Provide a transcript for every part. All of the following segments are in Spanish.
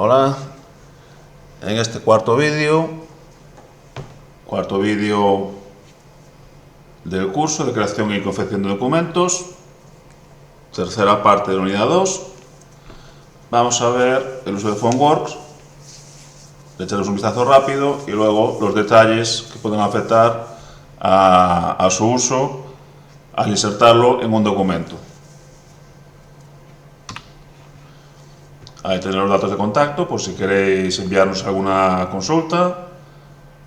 Hola, en este cuarto vídeo del curso de creación y confección de documentos, tercera parte de la unidad 2, vamos a ver el uso de PhoneWorks, le echaremos un vistazo rápido y luego los detalles que pueden afectar a su uso al insertarlo en un documento. Ahí tenéis los datos de contacto por si queréis enviarnos alguna consulta,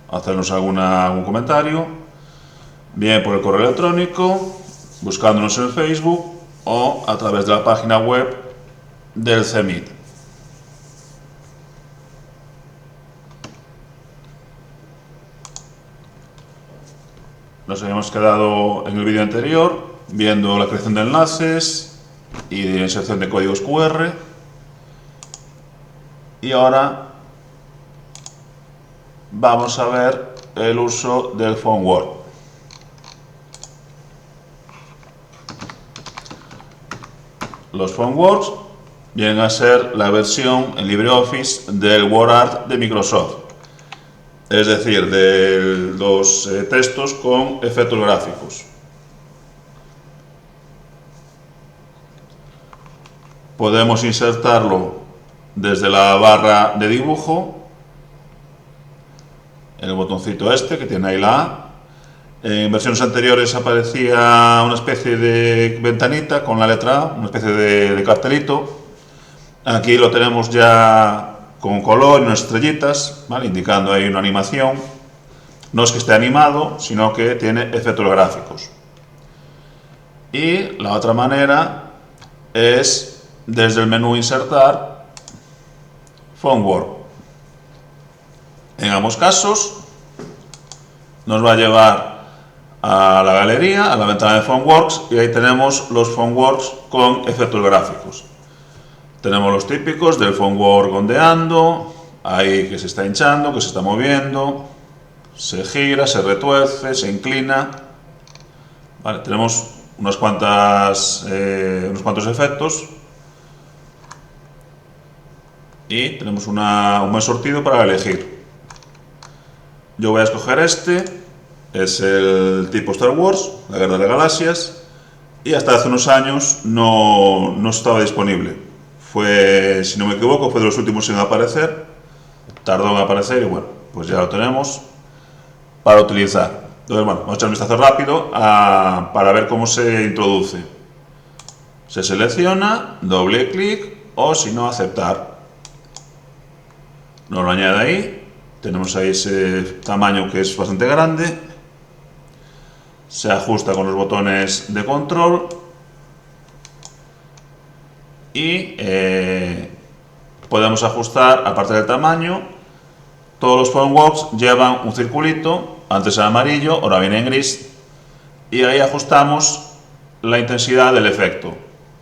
hacernos algún comentario, bien por el correo electrónico, buscándonos en Facebook o a través de la página web del CEMIT. Nos habíamos quedado en el vídeo anterior viendo la creación de enlaces y de inserción de códigos QR, y ahora vamos a ver el uso del PhoneWorks. Los PhoneWorks vienen a ser la versión en LibreOffice del WordArt de Microsoft, es decir, de los textos con efectos gráficos. Podemos insertarlo desde la barra de dibujo, el botoncito este que tiene ahí la A. En versiones anteriores aparecía una especie de ventanita con la letra A, una especie de cartelito. Aquí lo tenemos ya con color y unas estrellitas, ¿vale?, indicando ahí una animación. No es que esté animado, sino que tiene efectos gráficos. Y la otra manera es desde el menú insertar PhoneWorks. En ambos casos nos va a llevar a la galería, a la ventana de PhoneWorks, y ahí tenemos los PhoneWorks con efectos gráficos. Tenemos los típicos del PhoneWorks ondeando, ahí que se está hinchando, que se está moviendo, se gira, se retuerce, se inclina. Vale, tenemos unos cuantos efectos y tenemos un buen sortido para elegir. Yo voy a escoger este, es el tipo Star Wars, la Guerra de las Galaxias, y hasta hace unos años no estaba disponible. Fue, si no me equivoco, fue de los últimos en aparecer, tardó en aparecer y bueno, pues ya lo tenemos para utilizar. Entonces, bueno, vamos a echar un vistazo rápido para ver cómo se introduce. Se selecciona, doble clic o si no, aceptar. Nos lo añade ahí, tenemos ahí ese tamaño que es bastante grande. Se ajusta con los botones de control y podemos ajustar, aparte del tamaño, todos los PhoneWorks llevan un circulito, antes era amarillo, ahora viene en gris, y ahí ajustamos la intensidad del efecto.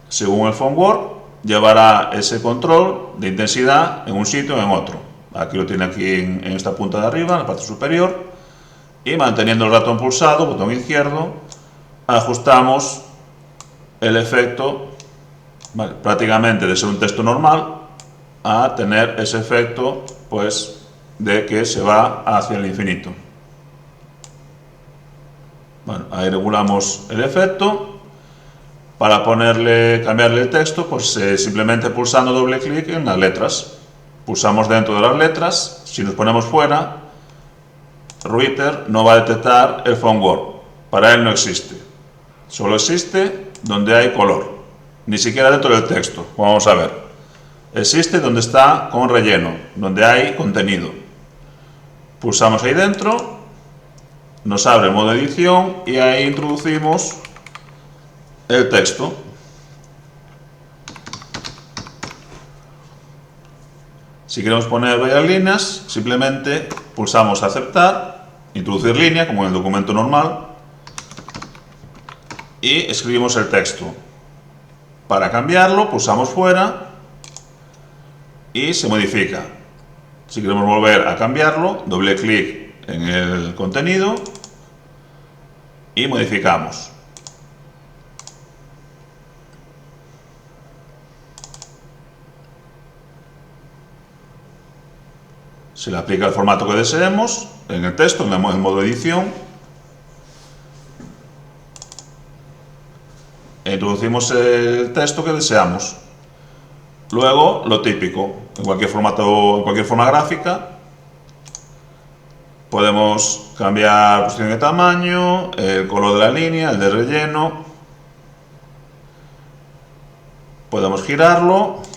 Según el PhoneWorks, llevará ese control de intensidad en un sitio o en otro. Aquí lo tiene aquí en esta punta de arriba, en la parte superior, y manteniendo el ratón pulsado, botón izquierdo, ajustamos el efecto, ¿vale?, prácticamente de ser un texto normal a tener ese efecto, pues, de que se va hacia el infinito. Bueno, ahí regulamos el efecto. Para cambiarle el texto, pues simplemente pulsando doble clic en las letras. Pulsamos dentro de las letras. Si nos ponemos fuera, Router no va a detectar el PhoneWorks. Para él no existe. Solo existe donde hay color. Ni siquiera dentro del texto. Vamos a ver. Existe donde está con relleno, donde hay contenido. Pulsamos ahí dentro, nos abre el modo edición y ahí introducimos el texto. Si queremos poner varias líneas, simplemente pulsamos aceptar, introducir línea, como en el documento normal, y escribimos el texto. Para cambiarlo, pulsamos fuera y se modifica. Si queremos volver a cambiarlo, doble clic en el contenido y modificamos. Se le aplica el formato que deseemos en el texto, en el modo edición. E introducimos el texto que deseamos. Luego, lo típico, en cualquier formato, en cualquier forma gráfica, podemos cambiar posición de tamaño, el color de la línea, el de relleno. Podemos girarlo.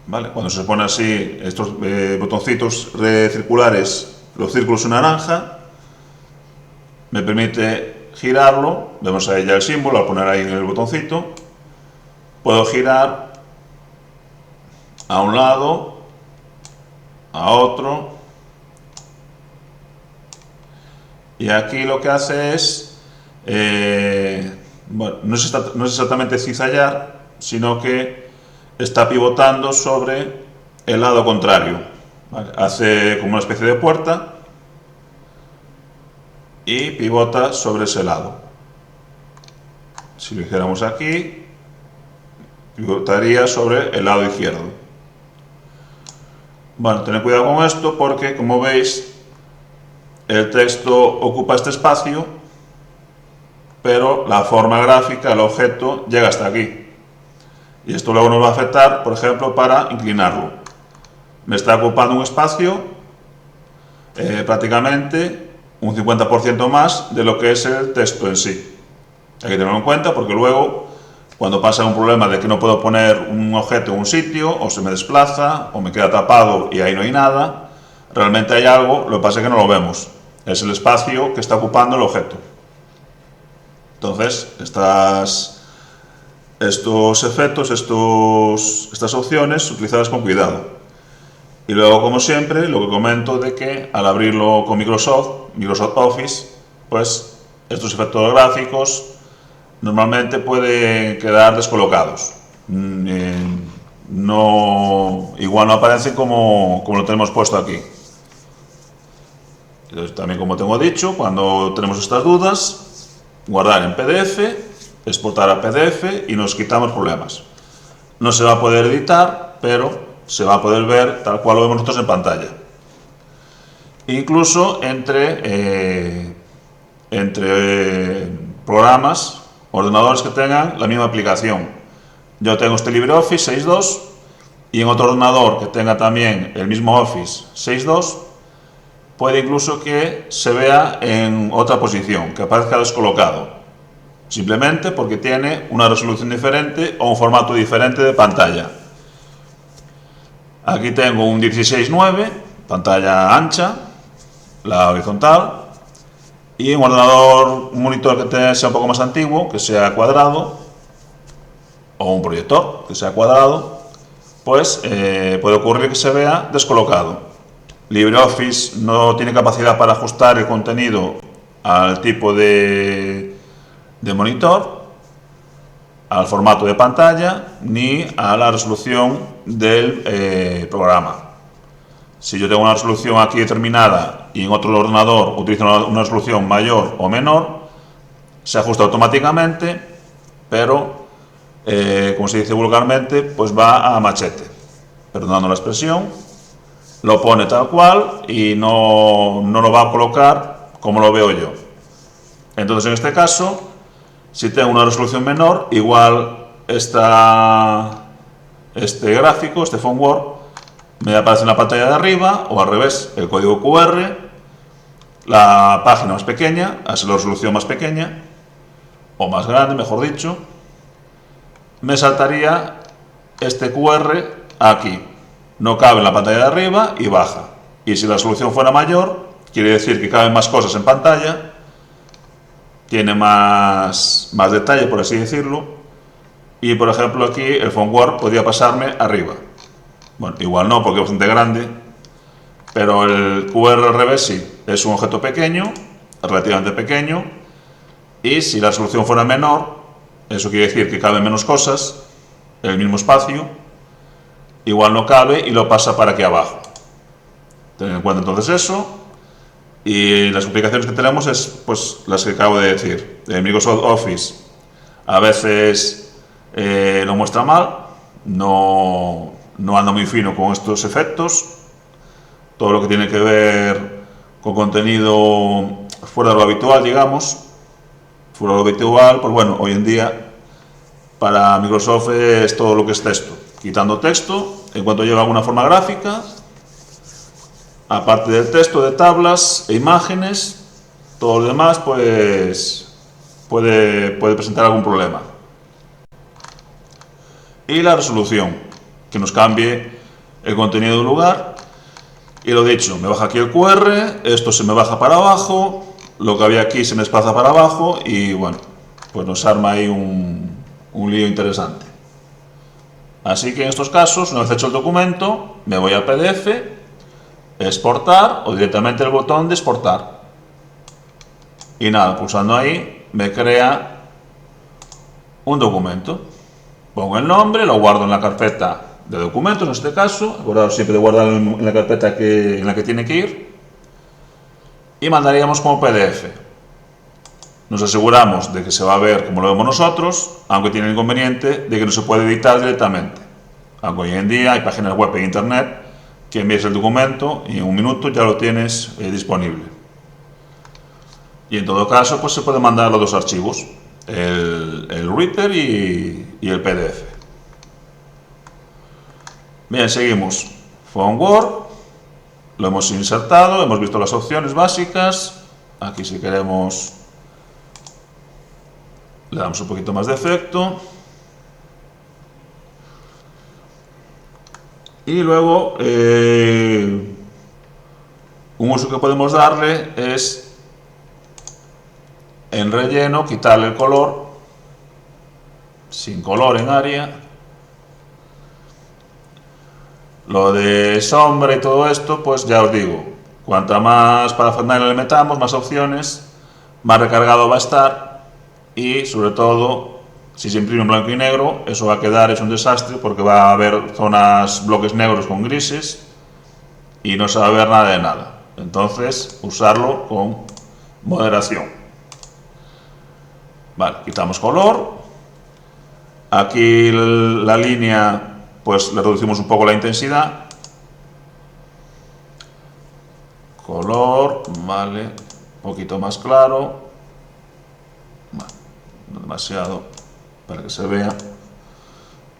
¿Vale? Cuando se pone así, estos botoncitos circulares, los círculos en naranja, me permite girarlo. Vemos ahí ya el símbolo al poner ahí el botoncito. Puedo girar a un lado, a otro, y aquí lo que hace es, bueno, no es exactamente cizallar, sino que está pivotando sobre el lado contrario. ¿Vale? Hace como una especie de puerta y pivota sobre ese lado. Si lo hiciéramos aquí, pivotaría sobre el lado izquierdo. Bueno, tened cuidado con esto porque, como veis, el texto ocupa este espacio, pero la forma gráfica, el objeto, llega hasta aquí. Y esto luego nos va a afectar, por ejemplo, para inclinarlo. Me está ocupando un espacio prácticamente un 50% más de lo que es el texto en sí. Hay que tenerlo en cuenta porque luego, cuando pasa un problema de que no puedo poner un objeto en un sitio, o se me desplaza, o me queda tapado y ahí no hay nada, realmente hay algo, lo que pasa es que no lo vemos. Es el espacio que está ocupando el objeto. Entonces, estos efectos, estas opciones, utilizarlas con cuidado. Y luego, como siempre, lo que comento de que al abrirlo con Microsoft Office, pues estos efectos gráficos normalmente pueden quedar descolocados. Igual no aparecen como lo tenemos puesto aquí. Entonces, también, como tengo dicho, cuando tenemos estas dudas, guardar en PDF, exportar a PDF y nos quitamos problemas. No se va a poder editar, pero se va a poder ver tal cual lo vemos nosotros en pantalla. Incluso entre programas, ordenadores que tengan la misma aplicación. Yo tengo este LibreOffice 6.2 y en otro ordenador que tenga también el mismo Office 6.2, puede incluso que se vea en otra posición, que aparezca descolocado, simplemente porque tiene una resolución diferente o un formato diferente de pantalla. Aquí tengo un 16:9, pantalla ancha, la horizontal, y un ordenador, un monitor que sea un poco más antiguo, que sea cuadrado, o un proyector que sea cuadrado, pues puede ocurrir que se vea descolocado. LibreOffice no tiene capacidad para ajustar el contenido al tipo de monitor, al formato de pantalla, ni a la resolución del programa. Si yo tengo una resolución aquí determinada y en otro ordenador utilizo una resolución mayor o menor, se ajusta automáticamente, pero, como se dice vulgarmente, pues va a machete, perdonando la expresión. Lo pone tal cual y no lo va a colocar como lo veo yo. Entonces, en este caso, si tengo una resolución menor, igual este gráfico, este phone word, me aparece en la pantalla de arriba, o al revés, el código QR, la página más pequeña, es la resolución más pequeña, o más grande, mejor dicho, me saltaría este QR aquí. No cabe en la pantalla de arriba y baja. Y si la resolución fuera mayor, quiere decir que caben más cosas en pantalla, tiene más detalle, por así decirlo, y por ejemplo aquí el phone word podría pasarme arriba. Bueno, igual no, porque es bastante grande, pero el QR al revés sí, es un objeto pequeño, relativamente pequeño, y si la resolución fuera menor, eso quiere decir que caben menos cosas en el mismo espacio, igual no cabe y lo pasa para aquí abajo. Tened en cuenta entonces eso, y las aplicaciones que tenemos es pues las que acabo de decir. El Microsoft Office a veces lo muestra mal, no anda muy fino con estos efectos. todo lo que tiene que ver con contenido fuera de lo habitual, digamos. Fuera de lo habitual, pues bueno, hoy en día para Microsoft es todo lo que es texto. Quitando texto, en cuanto lleva alguna forma gráfica, aparte del texto, de tablas e imágenes, todo lo demás pues puede presentar algún problema. Y la resolución, que nos cambie el contenido del lugar. Y lo dicho, me baja aquí el QR, esto se me baja para abajo, lo que había aquí se me desplaza para abajo y bueno, pues nos arma ahí un lío interesante. Así que en estos casos, una vez hecho el documento, me voy al PDF, exportar o directamente el botón de exportar. Y nada, pulsando ahí, me crea un documento. Pongo el nombre, lo guardo en la carpeta de documentos, en este caso, acordaros siempre de guardarlo en la carpeta en la que tiene que ir, y mandaríamos como PDF. Nos aseguramos de que se va a ver como lo vemos nosotros, aunque tiene el inconveniente de que no se puede editar directamente. Aunque hoy en día hay páginas web en internet que envíes el documento y en un minuto ya lo tienes disponible. Y en todo caso, pues se puede mandar los dos archivos, el Reader y el PDF. Bien, seguimos. Phone Word, lo hemos insertado, hemos visto las opciones básicas. Aquí si queremos le damos un poquito más de efecto. Y luego un uso que podemos darle es en relleno, quitarle el color, sin color en área. Lo de sombra y todo esto, pues ya os digo, cuanta más parafernalia le metamos, más opciones, más recargado va a estar y sobre todo, si se imprime en blanco y negro, eso va a quedar hecho un desastre porque va a haber zonas, bloques negros con grises y no se va a ver nada de nada. Entonces, usarlo con moderación. Vale, quitamos color. Aquí la línea, pues le reducimos un poco la intensidad. Color, vale, un poquito más claro. Vale, no demasiado para que se vea.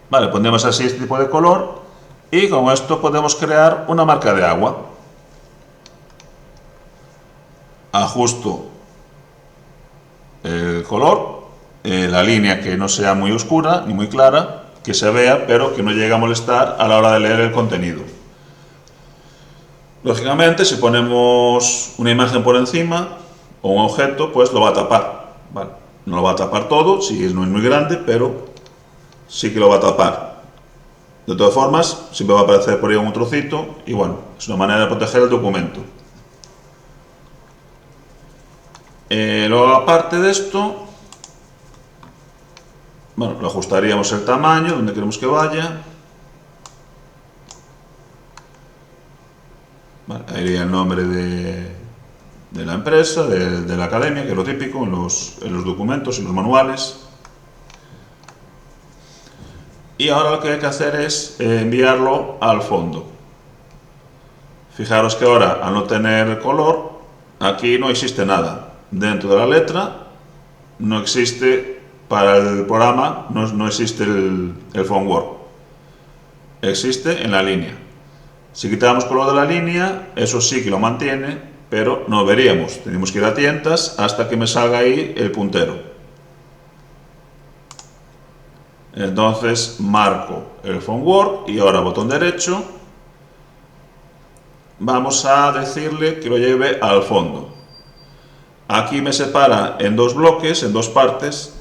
Vale, pondremos así este tipo de color y con esto podemos crear una marca de agua. Ajusto el color, la línea que no sea muy oscura ni muy clara, que se vea pero que no llegue a molestar a la hora de leer el contenido. Lógicamente, si ponemos una imagen por encima o un objeto, pues lo va a tapar. Vale, no lo va a tapar todo, si no es muy grande, pero sí que lo va a tapar. De todas formas, siempre va a aparecer por ahí un trocito y bueno, es una manera de proteger el documento. Luego, aparte de esto, bueno, lo ajustaríamos el tamaño, donde queremos que vaya. Vale, ahí iría el nombre de la empresa, de la academia, que es lo típico en los documentos, en los manuales. Y ahora lo que hay que hacer es enviarlo al fondo. Fijaros que ahora, al no tener color, aquí no existe nada. Dentro de la letra no existe, para el programa no existe el Phone Word. Existe en la línea. Si quitáramos color de la línea, eso sí que lo mantiene, pero no veríamos. Tenemos que ir a tientas hasta que me salga ahí el puntero. Entonces marco el Phone Word y ahora botón derecho. Vamos a decirle que lo lleve al fondo. Aquí me separa en dos bloques, en dos partes.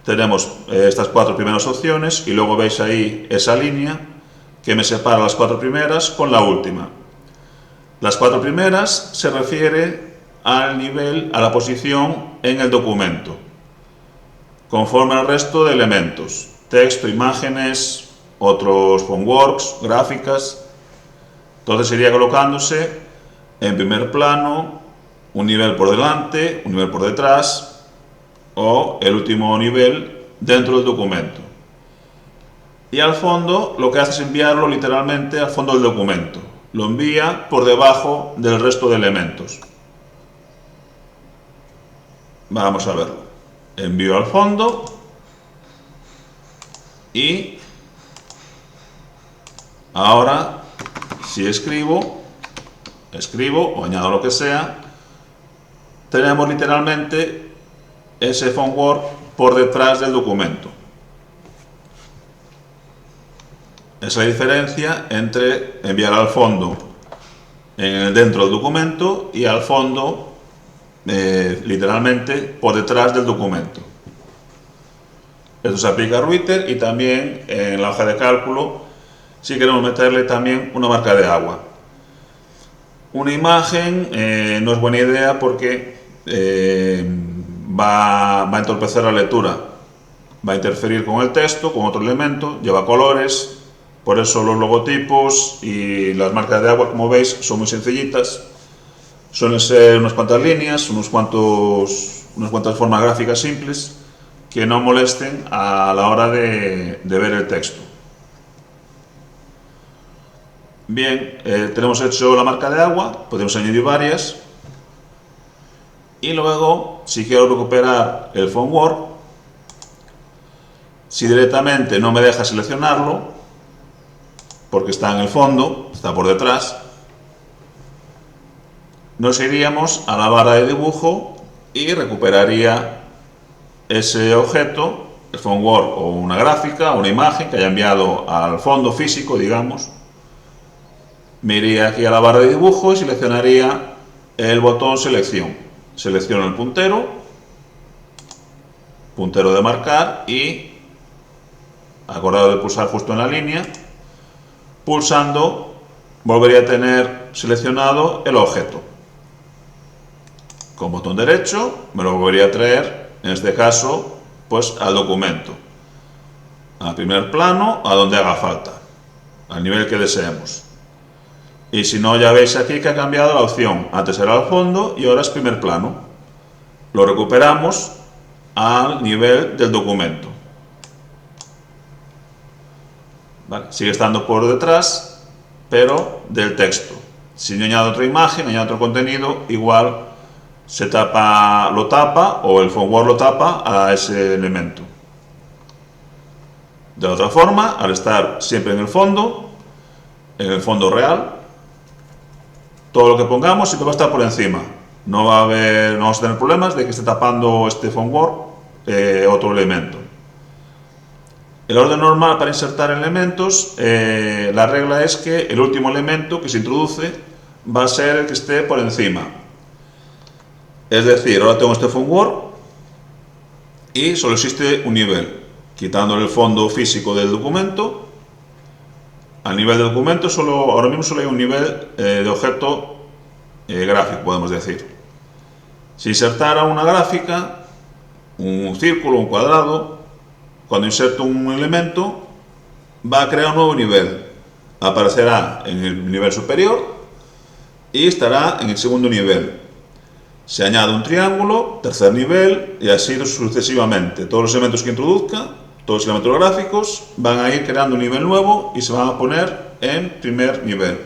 Tenemos estas cuatro primeras opciones y luego veis ahí esa línea que me separa las cuatro primeras con la última. Las cuatro primeras se refiere al nivel, a la posición en el documento, conforme al resto de elementos, texto, imágenes, otros phoneworks, gráficas. Entonces iría colocándose en primer plano, un nivel por delante, un nivel por detrás o el último nivel dentro del documento. Y al fondo lo que hace es enviarlo literalmente al fondo del documento. lo envía por debajo del resto de elementos. Vamos a verlo. Envío al fondo y ahora si escribo o añado lo que sea, tenemos literalmente ese Fontwork por detrás del documento. Es la diferencia entre enviar al fondo dentro del documento y al fondo literalmente por detrás del documento. Esto se aplica a Router y también en la hoja de cálculo si queremos meterle también una marca de agua. Una imagen no es buena idea porque va a entorpecer la lectura, va a interferir con el texto, con otro elemento, lleva colores. Por eso los logotipos y las marcas de agua, como veis, son muy sencillitas. Suelen ser unas cuantas líneas, unas cuantas formas gráficas simples que no molesten a la hora de ver el texto. Bien, tenemos hecho la marca de agua, podemos añadir varias. Y luego, si quiero recuperar el Fontwork, si directamente no me deja seleccionarlo, porque está en el fondo, está por detrás, nos iríamos a la barra de dibujo y recuperaría ese objeto, el Fontwork o una gráfica o una imagen que haya enviado al fondo físico, digamos. Me iría aquí a la barra de dibujo y seleccionaría el botón selección. Selecciono el puntero de marcar y, acordado de pulsar justo en la línea, pulsando volvería a tener seleccionado el objeto. Con botón derecho me lo volvería a traer, en este caso, pues al documento, al primer plano, a donde haga falta, al nivel que deseemos. Y si no, ya veis aquí que ha cambiado la opción. Antes era al fondo y ahora es primer plano. Lo recuperamos al nivel del documento. Vale, sigue estando por detrás, pero del texto. Si yo añado otra imagen, añado otro contenido, igual lo tapa o el Fontwork lo tapa a ese elemento. De otra forma, al estar siempre en el fondo real, todo lo que pongamos siempre va a estar por encima. No vamos a tener problemas de que esté tapando este Fontwork otro elemento. El orden normal para insertar elementos, la regla es que el último elemento que se introduce va a ser el que esté por encima. Es decir, ahora tengo este Fontwork y solo existe un nivel. Quitándole el fondo físico del documento, al nivel del documento ahora mismo solo hay un nivel de objeto gráfico, podemos decir. Si insertara una gráfica, un círculo, un cuadrado, cuando inserto un elemento va a crear un nuevo nivel. Aparecerá en el nivel superior y estará en el segundo nivel. Se añade un triángulo, tercer nivel y así sucesivamente. Todos los elementos que introduzca, todos los elementos gráficos, van a ir creando un nivel nuevo y se van a poner en primer nivel.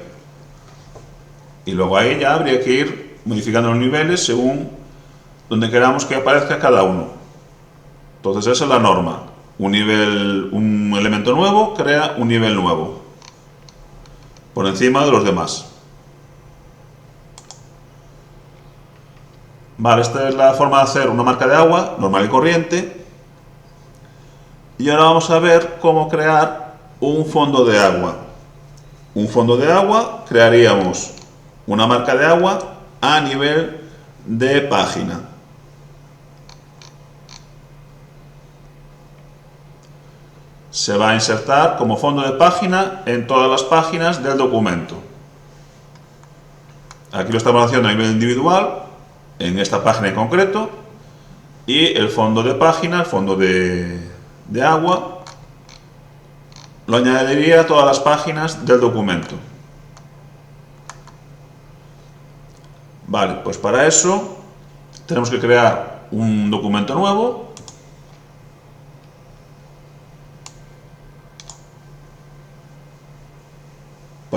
Y luego ahí ya habría que ir modificando los niveles según donde queramos que aparezca cada uno. Entonces esa es la norma. Un elemento nuevo crea un nivel nuevo por encima de los demás. Vale, esta es la forma de hacer una marca de agua normal y corriente. Y ahora vamos a ver cómo crear un fondo de agua. Un fondo de agua, crearíamos una marca de agua a nivel de página. Se va a insertar como fondo de página en todas las páginas del documento. Aquí lo estamos haciendo a nivel individual, en esta página en concreto, y el fondo de página, el fondo de agua, lo añadiría a todas las páginas del documento. Vale, pues para eso tenemos que crear un documento nuevo.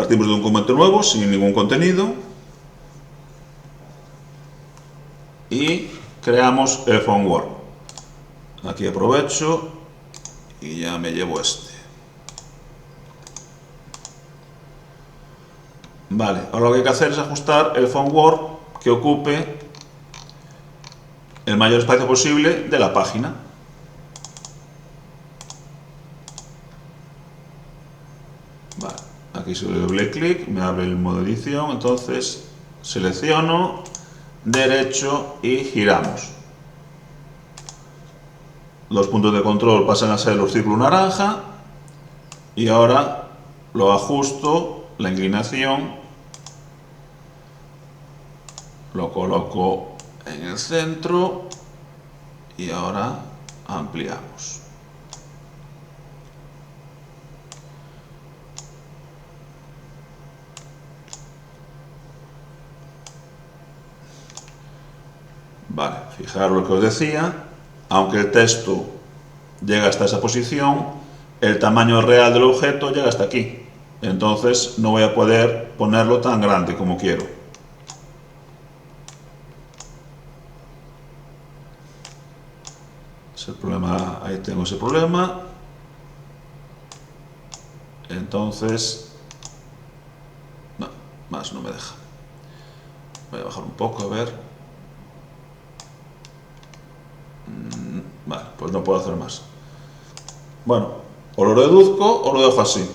Partimos de un documento nuevo, sin ningún contenido. Y creamos el phone work. Aquí aprovecho y ya me llevo este. Vale, ahora lo que hay que hacer es ajustar el phone work que ocupe el mayor espacio posible de la página. Vale, aquí si le doble clic me abre el modo edición, entonces selecciono derecho y giramos. Los puntos de control pasan a ser los círculos naranja y ahora lo ajusto, la inclinación, lo coloco en el centro y ahora ampliamos. Vale, fijaros lo que os decía, aunque el texto llega hasta esa posición, el tamaño real del objeto llega hasta aquí. Entonces no voy a poder ponerlo tan grande como quiero. Ese problema, ahí tengo ese problema. Entonces, no, más no me deja. Voy a bajar un poco, a ver. Vale, pues no puedo hacer más. Bueno, o lo reduzco o lo dejo así.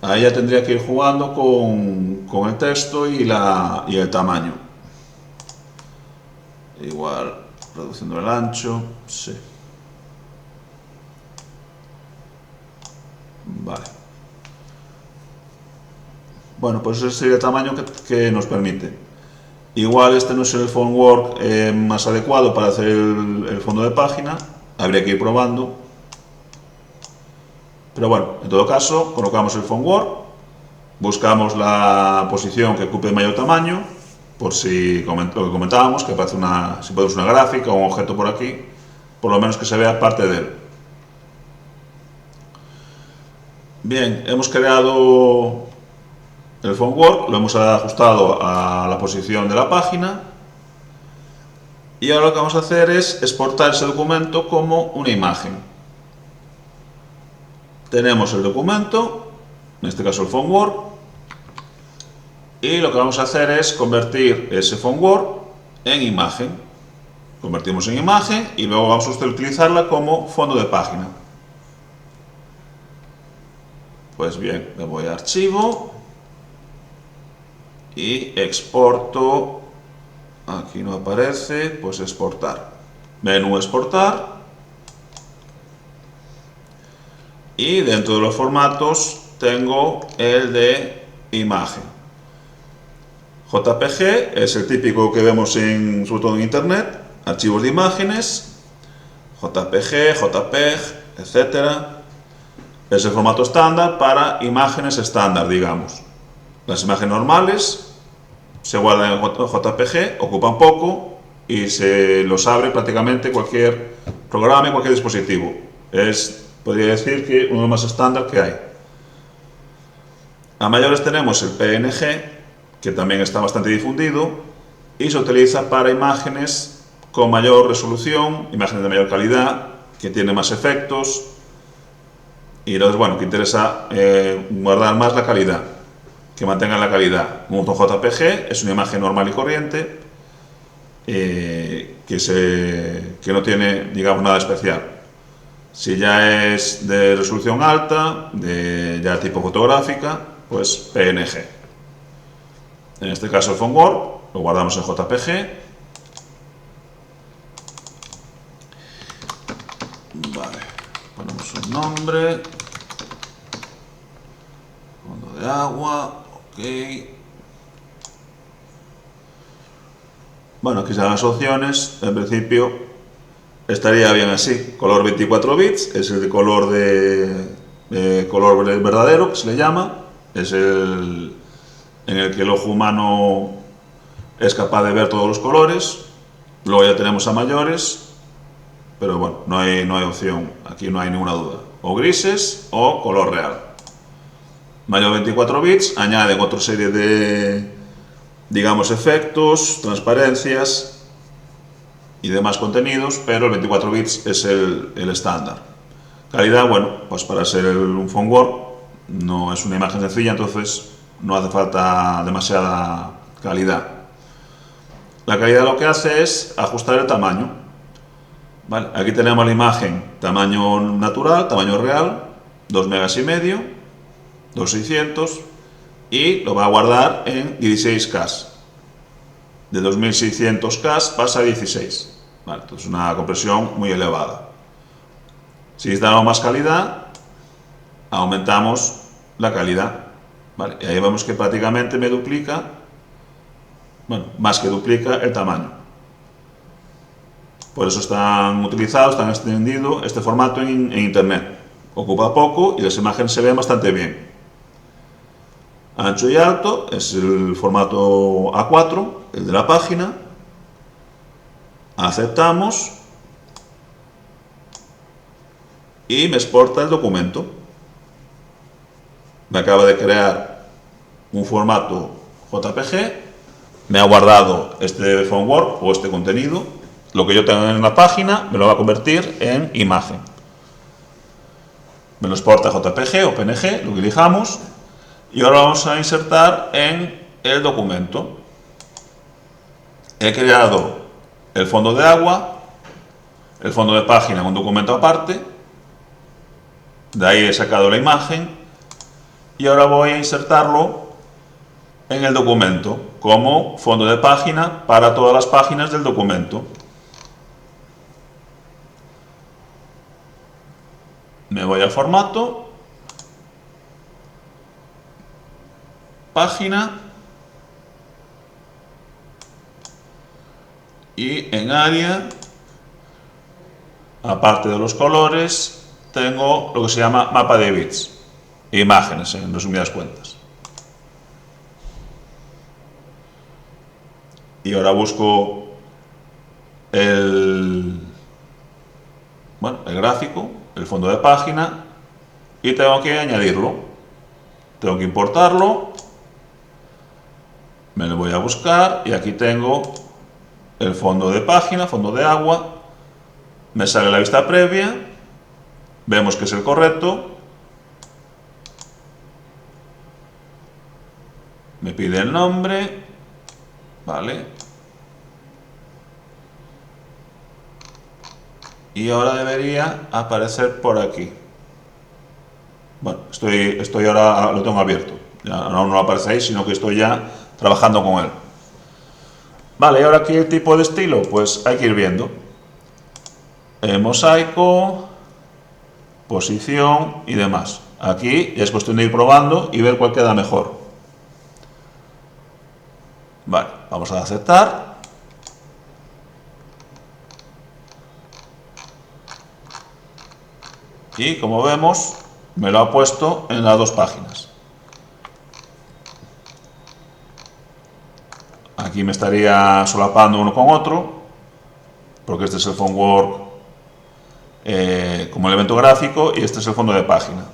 Ahí ya tendría que ir jugando con el texto y el tamaño. Igual, reduciendo el ancho, sí. Vale. Bueno, pues ese sería el tamaño que nos permite. Igual este no es el phone work más adecuado para hacer el fondo de página, habría que ir probando. Pero bueno, en todo caso, colocamos el phone work, buscamos la posición que ocupe el mayor tamaño, por si lo que comentábamos, que aparece si podemos una gráfica o un objeto por aquí, por lo menos que se vea parte de él. Bien, hemos creado el phone work, lo hemos ajustado a la posición de la página y ahora lo que vamos a hacer es exportar ese documento como una imagen. Tenemos el documento, en este caso el phone work, y lo que vamos a hacer es convertir ese phone work en imagen. Convertimos en imagen y luego vamos a utilizarla como fondo de página. Pues bien, me voy a archivo y exporto, aquí no aparece, pues exportar, menú exportar y dentro de los formatos tengo el de imagen. JPG es el típico que vemos sobre todo en internet, archivos de imágenes, JPG, JPEG, etcétera. Es el formato estándar para imágenes estándar, digamos. Las imágenes normales se guardan en JPG, ocupan poco y se los abre prácticamente cualquier programa y cualquier dispositivo. Podría decir que uno de los más estándar que hay. A mayores tenemos el PNG, que también está bastante difundido y se utiliza para imágenes con mayor resolución, imágenes de mayor calidad, que tienen más efectos y entonces, bueno, que interesa guardar más la calidad, que mantengan la calidad. Un JPG es una imagen normal y corriente que no tiene, digamos, nada especial. Si ya es de resolución alta, ya tipo fotográfica, pues PNG. En este caso el phone work lo guardamos en JPG. Vale, ponemos un nombre, fondo de agua, ok. Bueno, aquí están las opciones. En principio estaría bien así. Color 24 bits, es el de color color verdadero, que se le llama. Es el en el que el ojo humano es capaz de ver todos los colores. Luego ya tenemos a mayores, pero bueno, no hay opción, aquí no hay ninguna duda. O grises o color real. mayor 24 bits, añaden otra serie de, digamos, efectos, transparencias y demás contenidos, pero el 24 bits es el estándar. Calidad, bueno, pues para ser un PhoneWorks no es una imagen sencilla, entonces no hace falta demasiada calidad. La calidad lo que hace es ajustar el tamaño. ¿Vale? Aquí tenemos la imagen tamaño natural, tamaño real, 2,5 megas, 2600, y lo va a guardar en 16K. De 2600K pasa a 16. ¿Vale? Entonces una compresión muy elevada. Si necesitamos más calidad, aumentamos la calidad. ¿Vale? Y ahí vemos que prácticamente me duplica, bueno, más que duplica el tamaño. Por eso están utilizados, están extendido este formato en internet. Ocupa poco y las imágenes se ven bastante bien. Ancho y alto es el formato A4, el de la página. Aceptamos y me exporta el documento. Me acaba de crear un formato JPG, me ha guardado este PhoneWorks o este contenido, lo que yo tengo en la página me lo va a convertir en imagen. Me lo exporta JPG o PNG, lo que elijamos, y ahora vamos a insertar en el documento. He creado el fondo de agua, el fondo de página en un documento aparte, de ahí he sacado la imagen y ahora voy a insertarlo en el documento como fondo de página para todas las páginas del documento. Me voy a formato, página y en área, aparte de los colores, tengo lo que se llama mapa de bits, imágenes en resumidas cuentas. Y ahora busco el gráfico, el fondo de página, y tengo que añadirlo. Tengo que importarlo, me lo voy a buscar y aquí tengo el fondo de página, fondo de agua, me sale la vista previa, vemos que es el correcto, me pide el nombre, vale, y ahora debería aparecer por aquí. Bueno, estoy ahora, lo tengo abierto, ya no aparece ahí, sino que estoy ya trabajando con él. Vale, y ahora aquí el tipo de estilo, pues hay que ir viendo. Mosaico, posición y demás. Aquí ya es cuestión de ir probando y ver cuál queda mejor. Vale, vamos a aceptar. Y como vemos, me lo ha puesto en las dos páginas. Aquí me estaría solapando uno con otro, porque este es el PhoneWorks como elemento gráfico y este es el fondo de página.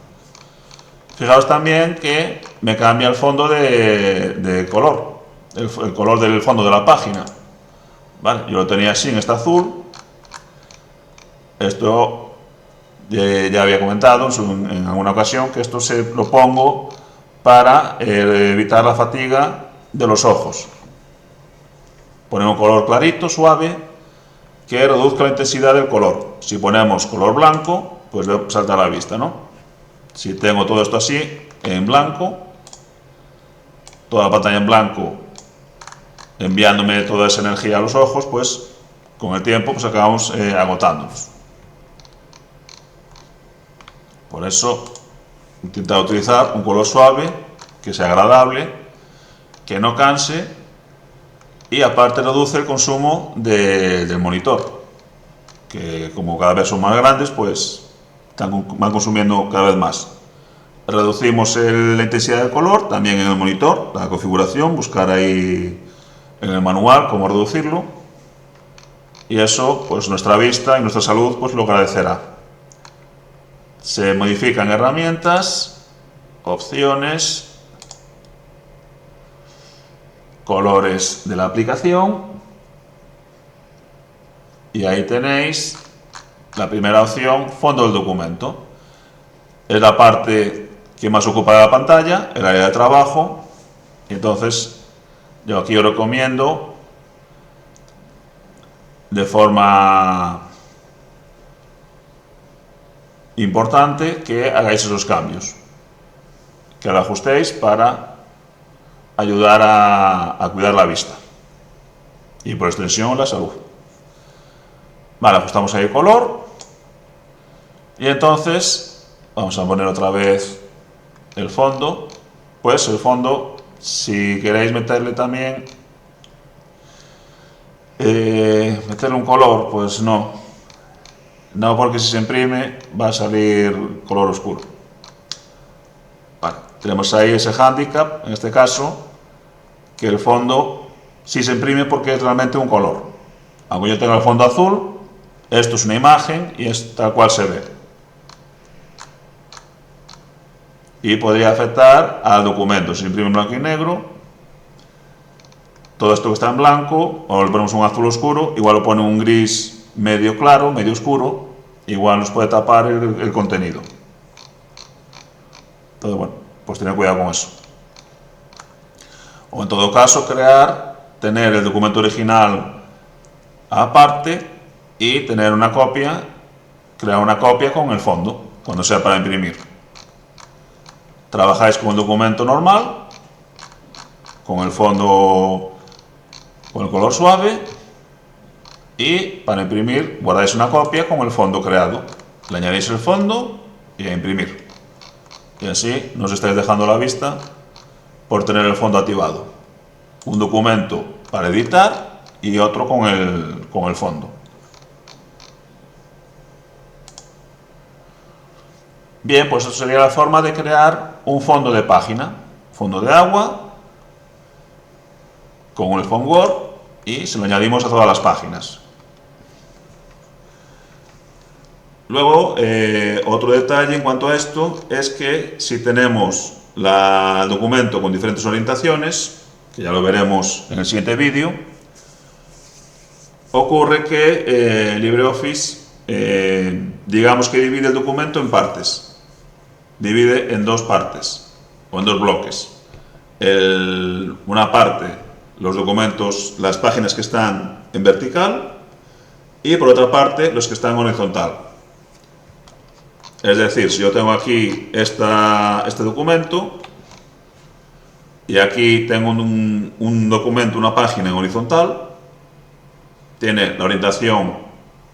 Fijaos también que me cambia el fondo de color, el color del fondo de la página. Vale, yo lo tenía así en este azul. Esto ya había comentado en alguna ocasión que esto se lo pongo para evitar la fatiga de los ojos. Ponemos un color clarito, suave, que reduzca la intensidad del color. Si ponemos color blanco, pues salta a la vista, ¿no? Si tengo todo esto así, en blanco, toda la pantalla en blanco, enviándome toda esa energía a los ojos, pues con el tiempo pues acabamos agotándonos. Por eso, intentar utilizar un color suave, que sea agradable, que no canse, y aparte reduce el consumo del monitor, que como cada vez son más grandes, pues van consumiendo cada vez más. Reducimos la intensidad del color también en el monitor, la configuración, buscar ahí en el manual cómo reducirlo, y eso pues nuestra vista y nuestra salud pues lo agradecerá. Se modifican herramientas opciones, colores de la aplicación, y ahí tenéis la primera opción, fondo del documento. Es la parte que más ocupa de la pantalla, el área de trabajo. Entonces, yo aquí os recomiendo de forma importante que hagáis esos cambios, que lo ajustéis para ayudar a cuidar la vista y por extensión la salud. Vale, ajustamos ahí el color y entonces vamos a poner otra vez el fondo. Pues el fondo, si queréis meterle también meterle un color, pues no, porque si se imprime va a salir color oscuro. Vale, tenemos ahí ese hándicap, en este caso, que el fondo sí se imprime porque es realmente un color. Aunque yo tenga el fondo azul, esto es una imagen y es tal cual se ve. Y podría afectar al documento. Si se imprime en blanco y negro, todo esto que está en blanco, o le ponemos un azul oscuro, igual lo pone un gris medio claro, medio oscuro, igual nos puede tapar el contenido. Entonces, bueno, pues tener cuidado con eso. O en todo caso, tener el documento original aparte y tener una copia, crear una copia con el fondo, cuando sea para imprimir. Trabajáis con el documento normal, con el fondo con el color suave, y para imprimir guardáis una copia con el fondo creado. Le añadís el fondo y a imprimir. Y así no os estáis dejando la vista por tener el fondo activado. Un documento para editar y otro con el fondo. Bien, pues eso sería la forma de crear un fondo de página, fondo de agua, con el font Word, y se lo añadimos a todas las páginas. Luego, otro detalle en cuanto a esto es que si tenemos el documento con diferentes orientaciones, que ya lo veremos en el siguiente vídeo, ocurre que LibreOffice, digamos que divide el documento en partes, divide en dos partes o en dos bloques. Una parte, los documentos, las páginas que están en vertical, y por otra parte los que están en horizontal. Es decir, si yo tengo aquí este documento y aquí tengo un documento, una página en horizontal, tiene la orientación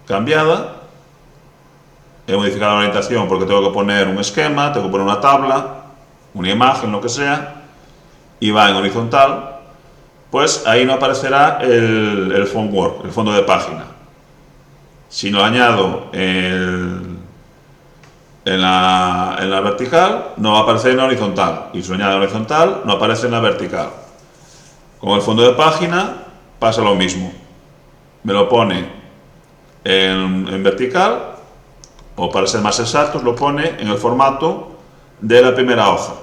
cambiada. He modificado la orientación porque tengo que poner un esquema, tengo que poner una tabla, una imagen, lo que sea, y va en horizontal. Pues ahí no aparecerá el font Word, el fondo de página. Si lo añado en la vertical, no va a aparecer en la horizontal. Y si lo añado en la horizontal, no aparece en la vertical. Con el fondo de página pasa lo mismo. Me lo pone en vertical, o para ser más exactos, lo pone en el formato de la primera hoja.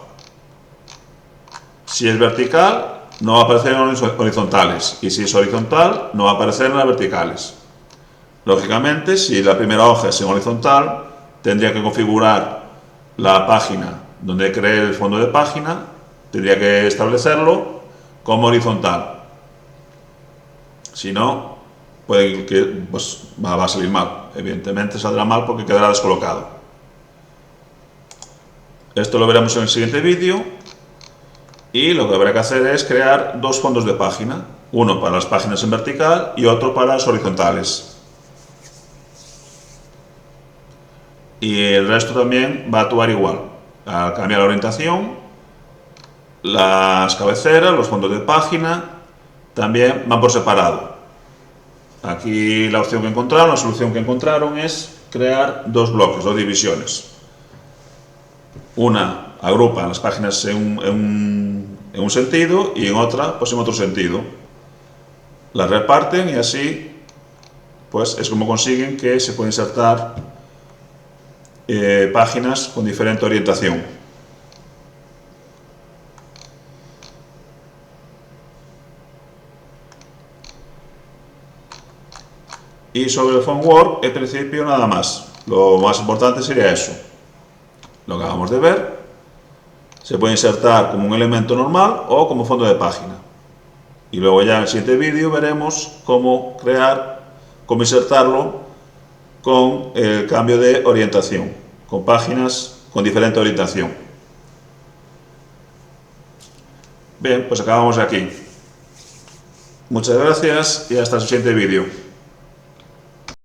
Si es vertical, no va a aparecer en horizontales, y si es horizontal, no va a aparecer en las verticales. Lógicamente, si la primera hoja es en horizontal, tendría que configurar la página donde cree el fondo de página, tendría que establecerlo como horizontal. Si no, puede que pues, va a salir mal. Evidentemente saldrá mal porque quedará descolocado. Esto lo veremos en el siguiente vídeo. Y lo que habrá que hacer es crear dos fondos de página, uno para las páginas en vertical y otro para las horizontales. Y el resto también va a actuar igual. Al cambiar la orientación, las cabeceras, los fondos de página, también van por separado. Aquí la opción que encontraron, la solución que encontraron es crear dos bloques, dos divisiones. Una agrupa las páginas en un sentido y en otra pues en otro sentido. Las reparten y así pues es como consiguen que se pueden insertar páginas con diferente orientación. Y sobre el Phonework, en principio nada más. Lo más importante sería eso. Lo que acabamos de ver. Se puede insertar como un elemento normal o como fondo de página. Y luego ya en el siguiente vídeo veremos cómo insertarlo con el cambio de orientación, con páginas con diferente orientación. Bien, pues acabamos aquí. Muchas gracias y hasta el siguiente vídeo.